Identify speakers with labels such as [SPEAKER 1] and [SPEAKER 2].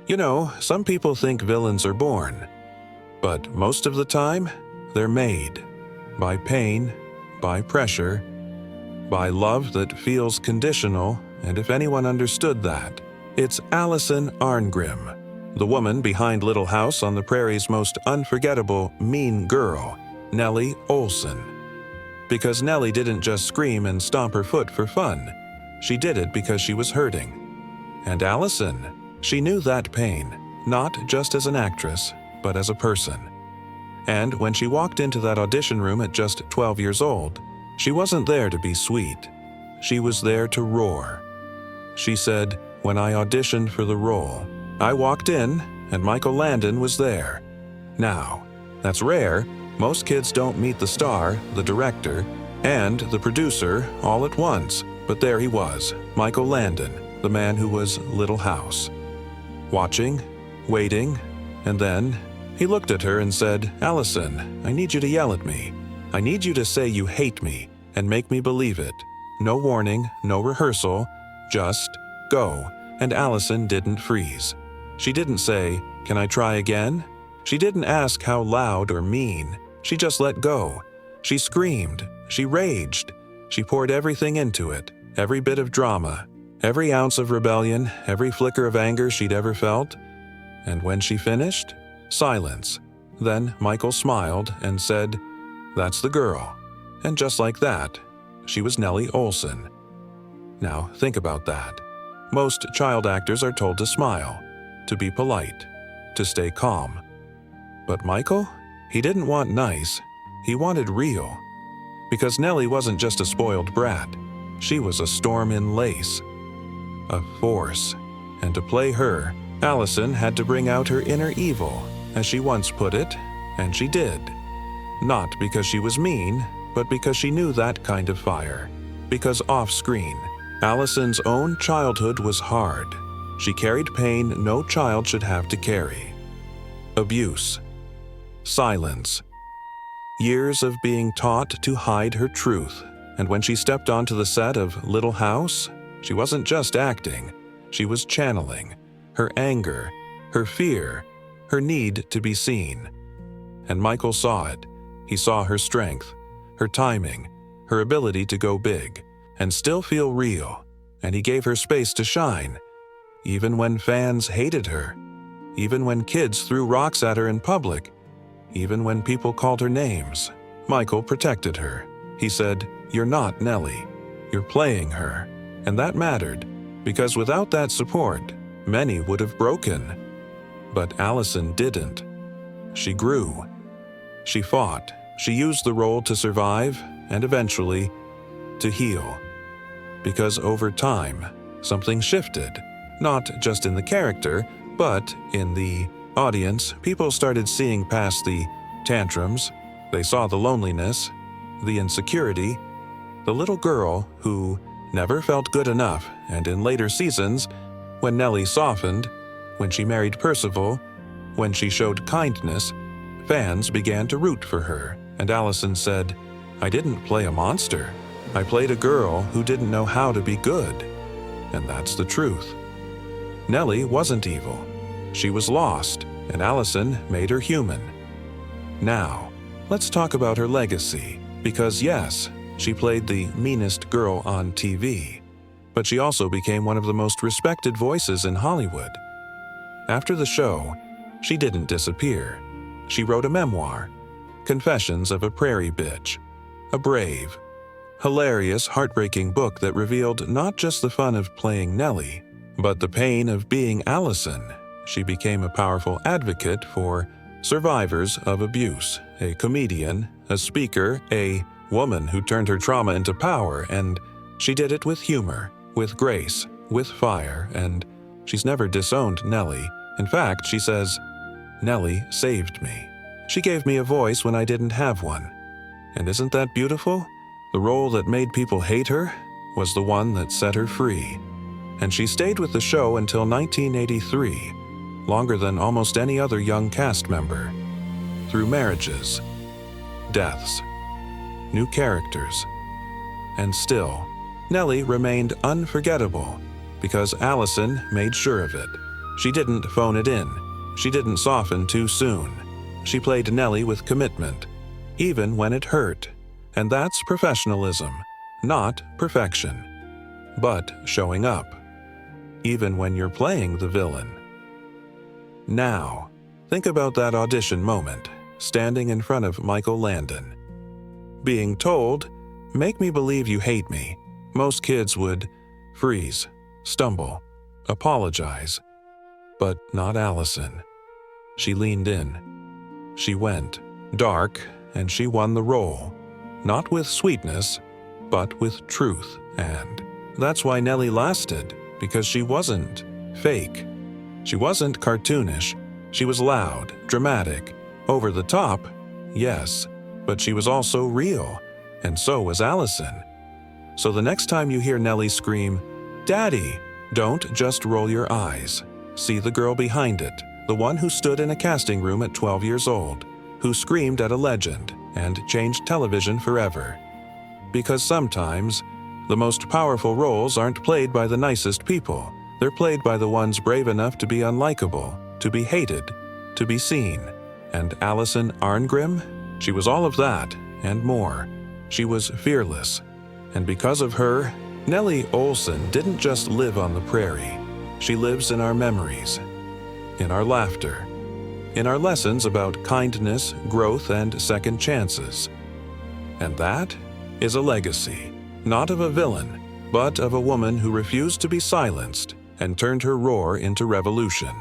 [SPEAKER 1] You know, some people think villains are born, but most of the time, they're made by pain, by pressure, by love that feels conditional, and if anyone understood that, it's Allison Arngrim, the woman behind Little House on the Prairie's most unforgettable mean girl, Nellie Oleson. Because Nellie didn't just scream and stomp her foot for fun. She did it because she was hurting. And Allison, she knew that pain, not just as an actress, but as a person. And when she walked into that audition room at just 12 years old, she wasn't there to be sweet. She was there to roar. She said, "When I auditioned for the role, I walked in and Michael Landon was there." Now, that's rare. Most kids don't meet the star, the director, and the producer all at once. But there he was, Michael Landon, the man who was Little House. Watching, waiting, and then he looked at her and said, "Allison, I need you to yell at me. I need you to say you hate me and make me believe it. No warning, no rehearsal, just go." And Allison didn't freeze. She didn't say, "Can I try again?" She didn't ask how loud or mean. She just let go. She screamed. She raged. She poured everything into it, every bit of drama, every ounce of rebellion, every flicker of anger she'd ever felt. And when she finished, silence. Then Michael smiled and said, "That's the girl." And just like that, she was Nellie Oleson. Now, think about that. Most child actors are told to smile, to be polite, to stay calm. But Michael, he didn't want nice. He wanted real. Because Nellie wasn't just a spoiled brat. She was a storm in lace. A force. And to play her, Allison had to bring out her inner evil, as she once put it, and she did. Not because she was mean, but because she knew that kind of fire. Because off-screen, Allison's own childhood was hard. She carried pain no child should have to carry. Abuse. Silence. Years of being taught to hide her truth. And when she stepped onto the set of Little House, she wasn't just acting. She was channeling her anger, her fear, her need to be seen. And Michael saw it. He saw her strength, her timing, her ability to go big and still feel real. And he gave her space to shine, even when fans hated her, even when kids threw rocks at her in public, even when people called her names. Michael protected her. He said, "You're not Nellie. You're playing her." And that mattered, because without that support, many would have broken. But Allison didn't. She grew. She fought. She used the role to survive and eventually to heal. Because over time, something shifted, not just in the character, but in the audience. People started seeing past the tantrums. They saw the loneliness, the insecurity, the little girl who never felt good enough. And in later seasons, when Nellie softened, when she married Percival, when she showed kindness, fans began to root for her. And Allison said, "I didn't play a monster. I played a girl who didn't know how to be good." And that's the truth. Nellie wasn't evil. She was lost, and Allison made her human. Now, let's talk about her legacy, because yes, she played the meanest girl on TV, but she also became one of the most respected voices in Hollywood. After the show, she didn't disappear. She wrote a memoir, Confessions of a Prairie Bitch, a brave, hilarious, heartbreaking book that revealed not just the fun of playing Nellie, but the pain of being Allison. She became a powerful advocate for survivors of abuse, a comedian, a speaker, a woman who turned her trauma into power, and she did it with humor, with grace, with fire, and she's never disowned Nellie. In fact, she says, "Nellie saved me. She gave me a voice when I didn't have one." And isn't that beautiful? The role that made people hate her was the one that set her free. And she stayed with the show until 1983, longer than almost any other young cast member. Through marriages, deaths, new characters, and still, Nellie remained unforgettable. because Allison made sure of it. She didn't phone it in. She didn't soften too soon. She played Nellie with commitment, even when it hurt. And that's professionalism, not perfection, but showing up, even when you're playing the villain. Now, think about that audition moment, standing in front of Michael Landon. Being told, "Make me believe you hate me." Most kids would freeze, stumble, apologize. But not Allison. She leaned in. She went dark, and she won the role. Not with sweetness, but with truth. And that's why Nellie lasted, because she wasn't fake. She wasn't cartoonish. She was loud, dramatic, over the top, yes, but she was also real, and so was Allison. So the next time you hear Nellie scream, "Daddy," don't just roll your eyes. See the girl behind it, the one who stood in a casting room at 12 years old, who screamed at a legend and changed television forever. Because sometimes, the most powerful roles aren't played by the nicest people. They're played by the ones brave enough to be unlikable, to be hated, to be seen. And Allison Arngrim? She was all of that, and more. She was fearless. And because of her, Nellie Oleson didn't just live on the prairie. She lives in our memories, in our laughter, in our lessons about kindness, growth, and second chances. And that is a legacy, not of a villain, but of a woman who refused to be silenced and turned her roar into revolution.